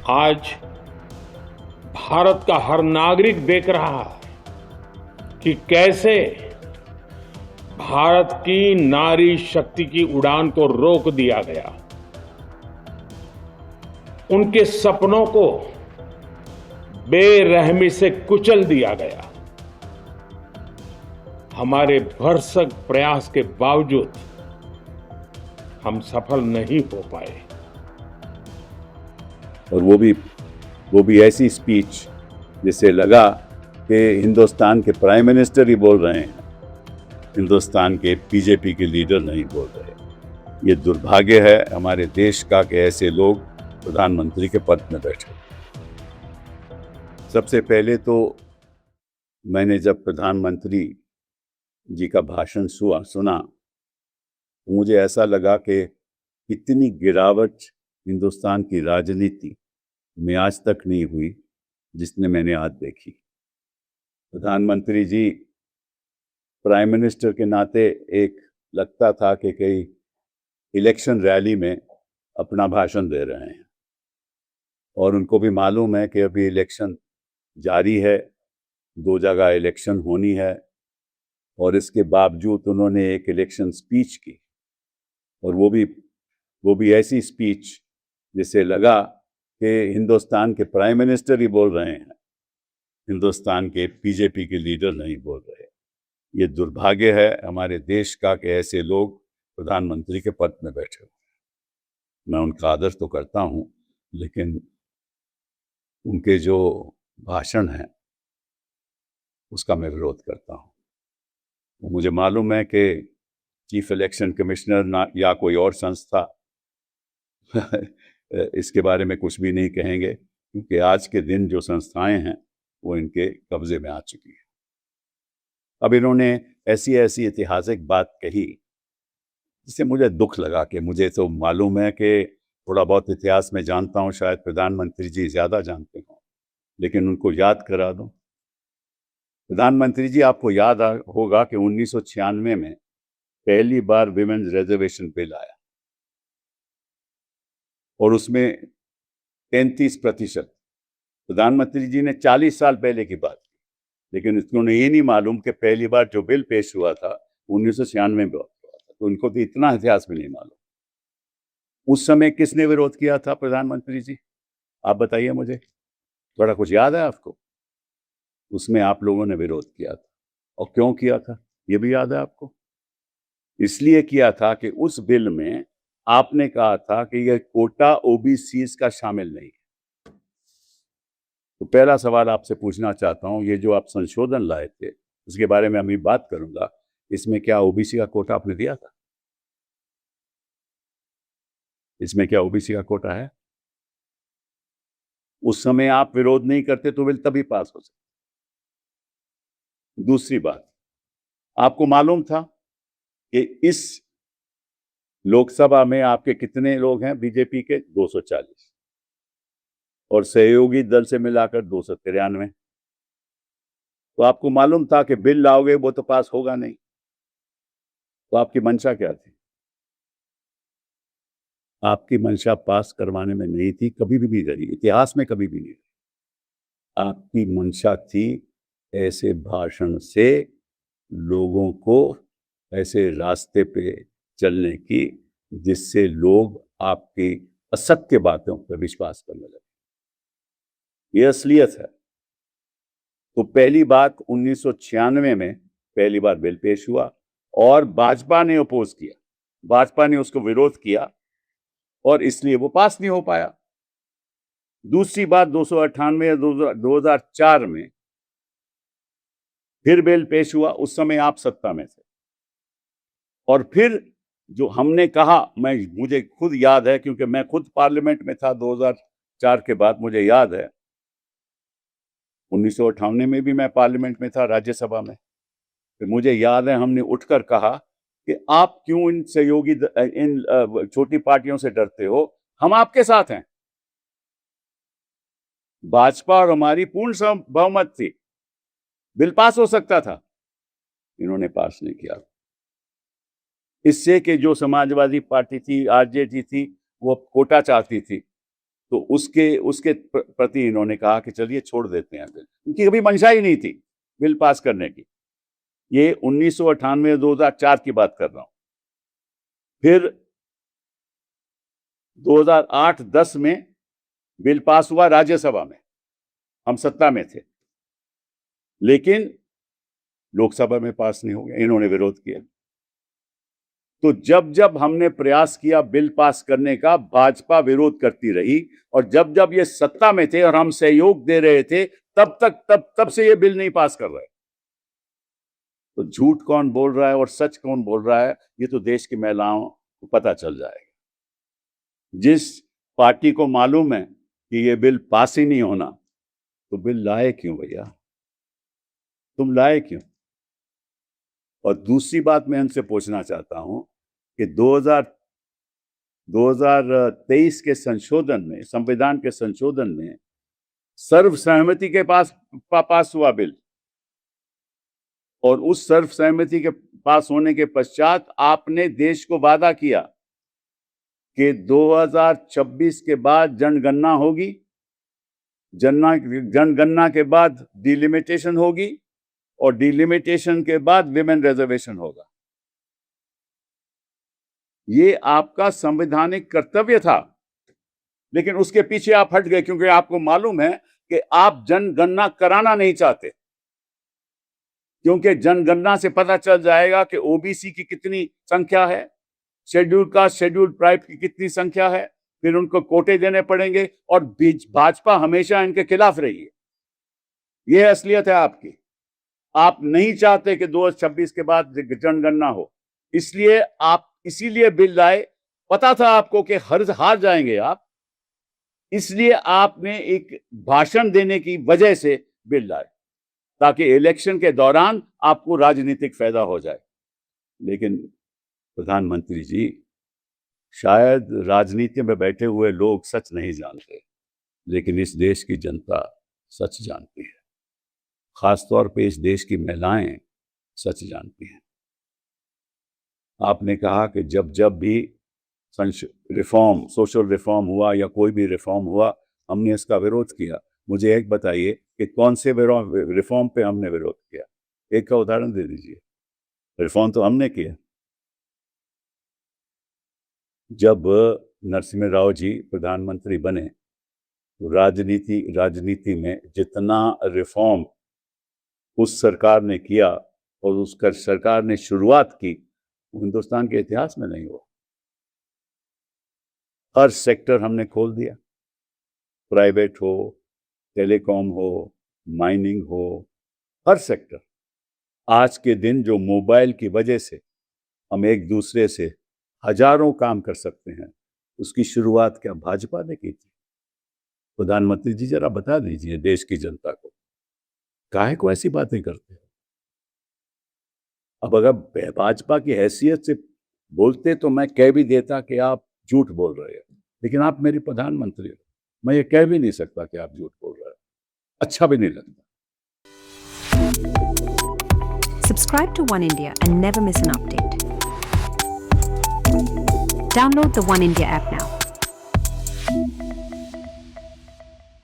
आज भारत का हर नागरिक देख रहा है कि कैसे भारत की नारी शक्ति की उड़ान को रोक दिया गया, उनके सपनों को बेरहमी से कुचल दिया गया। हमारे भरसक प्रयास के बावजूद हम सफल नहीं हो पाए। और वो भी ऐसी स्पीच जिससे लगा कि हिंदुस्तान के प्राइम मिनिस्टर ही बोल रहे हैं, हिंदुस्तान के बीजेपी के लीडर नहीं बोल रहे। ये दुर्भाग्य है हमारे देश का कि ऐसे लोग प्रधानमंत्री के पद में बैठे। सबसे पहले तो मैंने जब प्रधानमंत्री जी का भाषण सुना तो मुझे ऐसा लगा कि इतनी गिरावट हिंदुस्तान की राजनीति में आज तक नहीं हुई जिसने मैंने आज देखी। प्रधानमंत्री जी प्राइम मिनिस्टर के नाते एक लगता था कि कई इलेक्शन रैली में अपना भाषण दे रहे हैं, और उनको भी मालूम है कि अभी इलेक्शन जारी है, 2 जगह इलेक्शन होनी है, और इसके बावजूद उन्होंने एक इलेक्शन स्पीच की, और वो भी ऐसी स्पीच जिससे लगा कि हिंदुस्तान के प्राइम मिनिस्टर ही बोल रहे हैं, हिंदुस्तान के बीजेपी के लीडर नहीं बोल रहे। ये दुर्भाग्य है हमारे देश का कि ऐसे लोग प्रधानमंत्री के पद में बैठे हुए। मैं उनका आदर तो करता हूं, लेकिन उनके जो भाषण है उसका मैं विरोध करता हूं। मुझे मालूम है कि चीफ इलेक्शन कमिश्नर या कोई और संस्था इसके बारे में कुछ भी नहीं कहेंगे, क्योंकि आज के दिन जो संस्थाएं हैं वो इनके कब्जे में आ चुकी है। अब इन्होंने ऐसी ऐतिहासिक बात कही जिससे मुझे दुख लगा कि मुझे तो मालूम है कि थोड़ा बहुत इतिहास में जानता हूं, शायद प्रधानमंत्री जी ज़्यादा जानते हों, लेकिन उनको याद करा दूं। प्रधानमंत्री जी, आपको याद होगा कि 1996 में पहली बार विमेन्स रिजर्वेशन बिल आया, और उसमें 33%। प्रधानमंत्री जी ने 40 साल पहले की बात की, लेकिन उन्हें ये नहीं मालूम कि पहली बार जो बिल पेश हुआ था 1996 में हुआ था, तो उनको तो इतना इतिहास भी नहीं मालूम। उस समय किसने विरोध किया था प्रधानमंत्री जी, आप बताइए मुझे, थोड़ा कुछ याद है आपको? उसमें आप लोगों ने विरोध किया था, और क्यों किया था ये भी याद है आपको? इसलिए किया था कि उस बिल में आपने कहा था कि यह कोटा ओबीसीज का शामिल नहीं है। तो पहला सवाल आपसे पूछना चाहता हूं, ये जो आप संशोधन लाए थे उसके बारे में अभी बात करूंगा, इसमें क्या ओबीसी का कोटा आपने दिया था? इसमें क्या ओबीसी का कोटा है? उस समय आप विरोध नहीं करते तो बिल तभी पास हो सकता। दूसरी बात, आपको मालूम था कि इस लोकसभा में आपके कितने लोग हैं बीजेपी के? 240, और सहयोगी दल से मिलाकर 293। तो आपको मालूम था कि बिल लाओगे वो तो पास होगा नहीं, तो आपकी मंशा क्या थी? आपकी मंशा पास करवाने में नहीं थी, कभी भी रही, इतिहास में कभी भी नहीं रही। आपकी मंशा थी ऐसे भाषण से लोगों को ऐसे रास्ते पे चलने की जिससे लोग आपकी असत्य बातों पर विश्वास करने लगे। यह असलियत है। तो पहली बात, 1996 में पहली बार बिल पेश हुआ और भाजपा ने अपोज किया, भाजपा ने उसको विरोध किया, और इसलिए वो पास नहीं हो पाया। दूसरी बात, 298 2004 में फिर बिल पेश हुआ, उस समय आप सत्ता में थे, और फिर जो हमने कहा, मुझे खुद याद है क्योंकि मैं खुद पार्लियामेंट में था 2004 के बाद, मुझे याद है 1998 में भी मैं पार्लियामेंट में था, राज्यसभा में। फिर मुझे याद है हमने उठकर कहा कि आप क्यों इन सहयोगी इन छोटी पार्टियों से डरते हो, हम आपके साथ हैं। भाजपा और हमारी पूर्ण बहुमत थी, बिल पास हो सकता था, इन्होंने पास नहीं किया। इससे कि जो समाजवादी पार्टी थी, आरजेडी थी, वो कोटा चाहती थी, तो उसके प्रति इन्होंने कहा कि चलिए छोड़ देते हैं बिल। उनकी कभी मंशा ही नहीं थी बिल पास करने की। ये 1998-2004 की बात कर रहा हूं। फिर 2008-10 में बिल पास हुआ राज्यसभा में, हम सत्ता में थे, लेकिन लोकसभा में पास नहीं हो गया, इन्होंने विरोध किया। तो जब जब हमने प्रयास किया बिल पास करने का, भाजपा विरोध करती रही, और जब जब ये सत्ता में थे और हम सहयोग दे रहे थे, तब से ये बिल नहीं पास कर रहे। तो झूठ कौन बोल रहा है और सच कौन बोल रहा है, ये तो देश की महिलाओं को पता चल जाएगा। जिस पार्टी को मालूम है कि ये बिल पास ही नहीं होना, तो बिल लाए क्यों भैया? तुम लाए क्यों? और दूसरी बात मैं इनसे पूछना चाहता हूं कि 2023 के संशोधन में, संविधान के संशोधन में सर्वसहमति के पास हुआ बिल, और उस सर्वसहमति के पास होने के पश्चात आपने देश को वादा किया कि 2026 के बाद जनगणना होगी, जनगणना के बाद डिलिमिटेशन होगी, और डिलिमिटेशन के बाद विमेन रिजर्वेशन होगा। ये आपका संवैधानिक कर्तव्य था, लेकिन उसके पीछे आप हट गए, क्योंकि आपको मालूम है कि आप जनगणना कराना नहीं चाहते, क्योंकि जनगणना से पता चल जाएगा कि ओबीसी की कितनी संख्या है, शेड्यूल कास्ट, शेड्यूल ट्राइब की कितनी संख्या है, फिर उनको कोटे देने पड़ेंगे, और भाजपा हमेशा इनके खिलाफ रही है। यह असलियत है आपकी। आप नहीं चाहते कि 2026 के बाद जनगणना हो, इसलिए आप इसीलिए बिल लाए। पता था आपको कि हार जाएंगे आप, इसलिए आपने एक भाषण देने की वजह से बिल लाए, ताकि इलेक्शन के दौरान आपको राजनीतिक फायदा हो जाए। लेकिन प्रधानमंत्री जी, शायद राजनीति में बैठे हुए लोग सच नहीं जानते, लेकिन इस देश की जनता सच जानती है। खासतौर पे इस देश की महिलाएं सच जानती हैं। आपने कहा कि जब जब भी रिफॉर्म, सोशल रिफॉर्म हुआ या कोई भी रिफॉर्म हुआ, हमने इसका विरोध किया। मुझे एक बताइए कि कौन से रिफॉर्म पे हमने विरोध किया? एक का उदाहरण दे दीजिए। रिफॉर्म तो हमने किया। जब नरसिम्हा राव जी प्रधानमंत्री बने, तो राजनीति में जितना रिफॉर्म उस सरकार ने किया और उस सरकार ने शुरुआत की, हिंदुस्तान के इतिहास में नहीं हुआ। हर सेक्टर हमने खोल दिया, प्राइवेट हो, टेलीकॉम हो, माइनिंग हो, हर सेक्टर। आज के दिन जो मोबाइल की वजह से हम एक दूसरे से हजारों काम कर सकते हैं, उसकी शुरुआत क्या भाजपा ने की थी? प्रधानमंत्री जी, जरा बता दीजिए देश की जनता को, काहे को ऐसी बातें करते हैं? अब अगर भाजपा की हैसियत से बोलते तो मैं कह भी देता कि आप झूठ बोल रहे हैं, लेकिन आप मेरी प्रधानमंत्री हो, मैं ये कह भी नहीं सकता कि आप झूठ बोल रहे हैं। अच्छा भी नहीं लगता। Subscribe to One India and never miss an update. Download the One India app now.